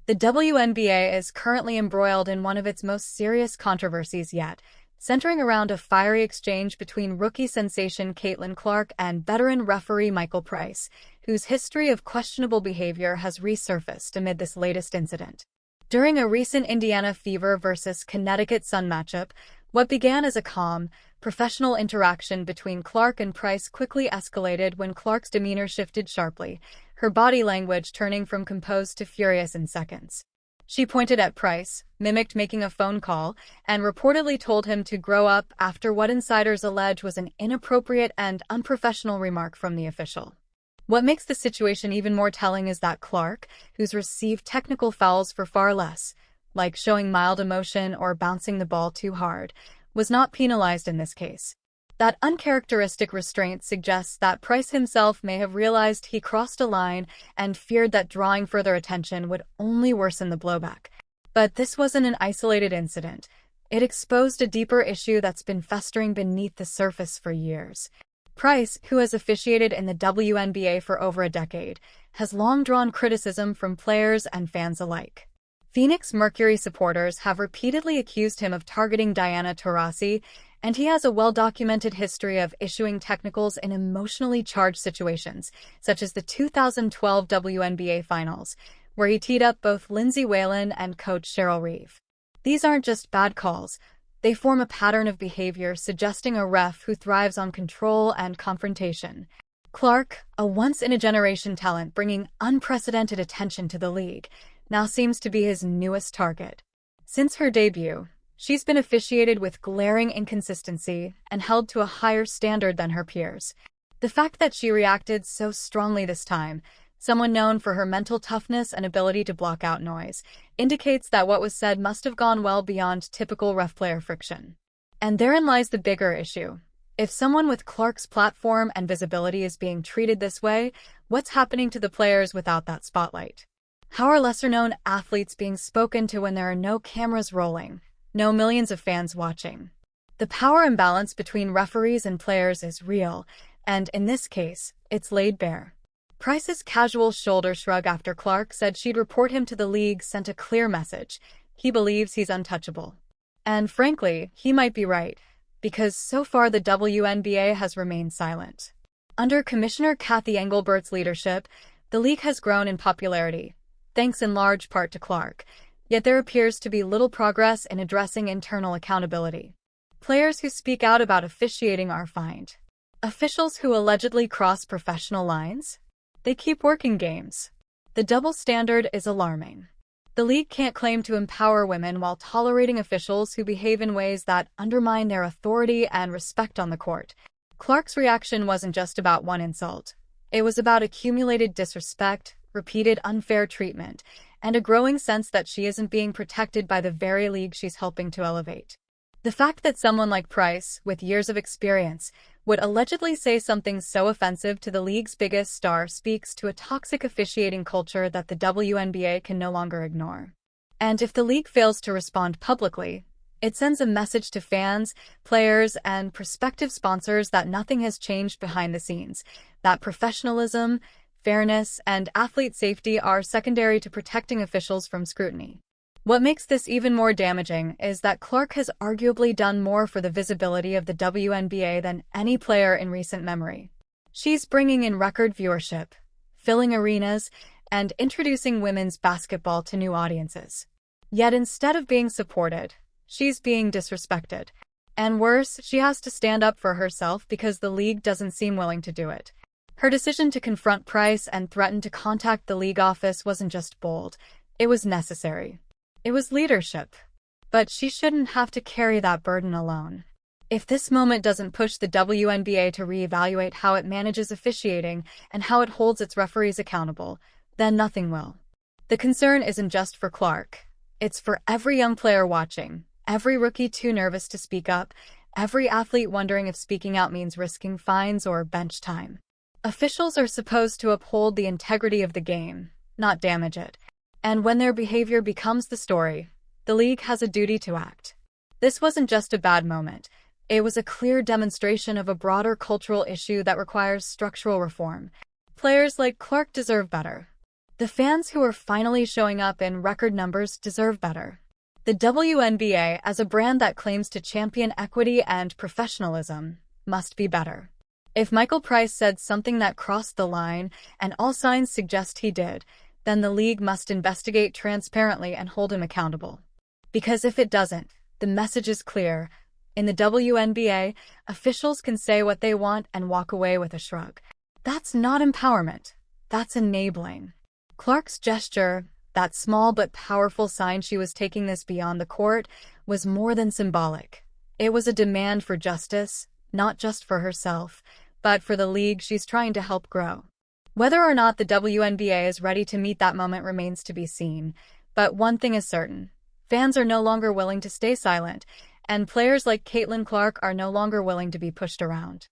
The WNBA is currently embroiled in one of its most serious controversies yet, centering around a fiery exchange between rookie sensation Caitlin Clark and veteran referee Michael Price, whose history of questionable behavior has resurfaced amid this latest incident. During a recent Indiana Fever versus Connecticut Sun matchup, what began as a calm, professional interaction between Clark and Price quickly escalated when Clark's demeanor shifted sharply, her body language turning from composed to furious in seconds. She pointed at Price, mimicked making a phone call, and reportedly told him to grow up after what insiders allege was an inappropriate and unprofessional remark from the official. What makes the situation even more telling is that Clark, who's received technical fouls for far less, like showing mild emotion or bouncing the ball too hard, was not penalized in this case. That uncharacteristic restraint suggests that Price himself may have realized he crossed a line and feared that drawing further attention would only worsen the blowback. But this wasn't an isolated incident. It exposed a deeper issue that's been festering beneath the surface for years. Price, who has officiated in the WNBA for over a decade, has long drawn criticism from players and fans alike. Phoenix Mercury supporters have repeatedly accused him of targeting Diana Taurasi, and he has a well-documented history of issuing technicals in emotionally charged situations, such as the 2012 WNBA Finals, where he teed up both Lindsay Whalen and coach Cheryl Reeve. These aren't just bad calls. They form a pattern of behavior suggesting a ref who thrives on control and confrontation. Clark, a once-in-a-generation talent bringing unprecedented attention to the league, now seems to be his newest target. Since her debut, she's been officiated with glaring inconsistency and held to a higher standard than her peers. The fact that she reacted so strongly this time, someone known for her mental toughness and ability to block out noise, indicates that what was said must have gone well beyond typical ref-player friction. And therein lies the bigger issue. If someone with Clark's platform and visibility is being treated this way, what's happening to the players without that spotlight? How are lesser-known athletes being spoken to when there are no cameras rolling, no millions of fans watching? The power imbalance between referees and players is real, and in this case, it's laid bare. Price's casual shoulder shrug after Clark said she'd report him to the league sent a clear message. He believes he's untouchable. And frankly, he might be right, because so far the WNBA has remained silent. Under Commissioner Kathy Engelbert's leadership, the league has grown in popularity, thanks in large part to Clark, yet there appears to be little progress in addressing internal accountability. Players who speak out about officiating are fined. Officials who allegedly cross professional lines? They keep working games. The double standard is alarming. The league can't claim to empower women while tolerating officials who behave in ways that undermine their authority and respect on the court. Clark's reaction wasn't just about one insult. It was about accumulated disrespect, repeated unfair treatment, and a growing sense that she isn't being protected by the very league she's helping to elevate. The fact that someone like Price, with years of experience, would allegedly say something so offensive to the league's biggest star speaks to a toxic officiating culture that the WNBA can no longer ignore. And if the league fails to respond publicly, it sends a message to fans, players, and prospective sponsors that nothing has changed behind the scenes, that professionalism, fairness, and athlete safety are secondary to protecting officials from scrutiny. What makes this even more damaging is that Clark has arguably done more for the visibility of the WNBA than any player in recent memory. She's bringing in record viewership, filling arenas, and introducing women's basketball to new audiences. Yet instead of being supported, she's being disrespected. And worse, she has to stand up for herself because the league doesn't seem willing to do it. Her decision to confront Price and threaten to contact the league office wasn't just bold, it was necessary. It was leadership. But she shouldn't have to carry that burden alone. If this moment doesn't push the WNBA to reevaluate how it manages officiating and how it holds its referees accountable, then nothing will. The concern isn't just for Clark. It's for every young player watching, every rookie too nervous to speak up, every athlete wondering if speaking out means risking fines or bench time. Officials are supposed to uphold the integrity of the game, not damage it. And when their behavior becomes the story, the league has a duty to act. This wasn't just a bad moment. It was a clear demonstration of a broader cultural issue that requires structural reform. Players like Clark deserve better. The fans who are finally showing up in record numbers deserve better. The WNBA, as a brand that claims to champion equity and professionalism, must be better. If Michael Price said something that crossed the line, and all signs suggest he did, then the league must investigate transparently and hold him accountable. Because if it doesn't, the message is clear. In the WNBA, officials can say what they want and walk away with a shrug. That's not empowerment. That's enabling. Clark's gesture, that small but powerful sign she was taking this beyond the court, was more than symbolic. It was a demand for justice, not just for herself, but for the league she's trying to help grow. Whether or not the WNBA is ready to meet that moment remains to be seen, but one thing is certain. Fans are no longer willing to stay silent, and players like Caitlin Clark are no longer willing to be pushed around.